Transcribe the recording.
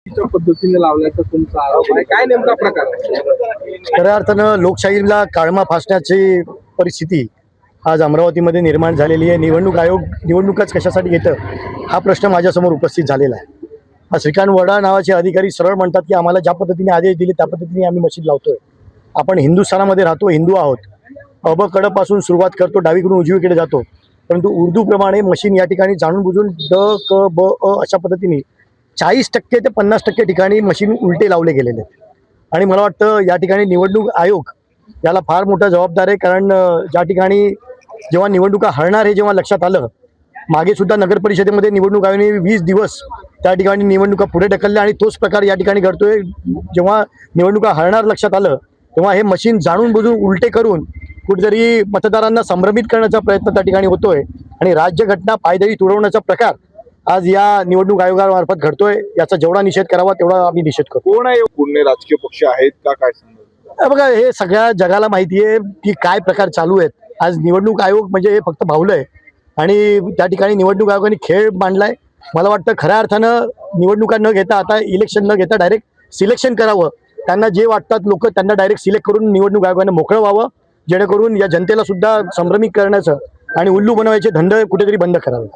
पद्धतीने लावल्याचा तुमचा आरोप आहे, काय नेमका प्रकार आहे? खऱ्या अर्थानं लोकशाहीला काळमा फासण्याची परिस्थिती आज अमरावतीमध्ये निर्माण झालेली आहे. निवडणूक आयोग निवडणुकाच कशासाठी घेतं हा प्रश्न माझ्यासमोर उपस्थित झालेला आहे. हा श्रीकांत वडा नावाचे अधिकारी सरळ म्हणतात की आम्हाला ज्या पद्धतीने आदेश दिले त्या पद्धतीने आम्ही मशीन लावतोय. आपण हिंदुस्थानामध्ये राहतो, हिंदू आहोत. अब कडपासून सुरुवात करतो, डावीकडून उजवीकडे जातो, परंतु उर्दूप्रमाणे मशीन या ठिकाणी जाणून बुजून ड क ब अ अशा पद्धतीने 40% ते 50% ठिकाणी मशीन उलटे लावले गेलेले आहेत. आणि मला वाटतं या ठिकाणी निवडणूक आयोग याला फार मोठा जबाबदार आहे. कारण ज्या ठिकाणी जेव्हा निवडणुका हरणार हे जेव्हा लक्षात आलं, मागे सुद्धा नगर परिषदेमध्ये निवडणूक आयोगाने 20 दिवस त्या ठिकाणी निवडणुका पुढे ढकलल्या आणि तोच प्रकार या ठिकाणी घडतोय. जेव्हा निवडणुका हरणार लक्षात आलं तेव्हा हे मशीन जाणून बुजून उलटे करून कुठेतरी मतदारांना संभ्रमित करण्याचा प्रयत्न त्या ठिकाणी होतोय आणि राज्यघटना पायदळी तुडवण्याचा प्रकार आज या निवडणूक आयोगामार्फत घडतोय. याचा जेवढा निषेध करावा तेवढा आम्ही निषेध करतो. कोण आहे कोणते राजकीय पक्ष आहेत का काय सांगा? बघा, हे सगळ्या जगाला माहिती आहे की काय प्रकार चालू आहेत. आज निवडणूक आयोग म्हणजे हे फक्त भावलं आहे आणि त्या ठिकाणी निवडणूक आयोगाने खेळ मांडलाय. मला वाटतं खऱ्या अर्थानं निवडणुका न घेता आता इलेक्शन न घेता डायरेक्ट सिलेक्शन करावं. त्यांना जे वाटतात लोक त्यांना डायरेक्ट सिलेक्ट करून निवडणूक आयोगाने मोकळं व्हावं, जेणेकरून या जनतेला सुद्धा संभ्रमित करण्याचं आणि उल्लू बनवायचे धंदे कुठेतरी बंद करावे.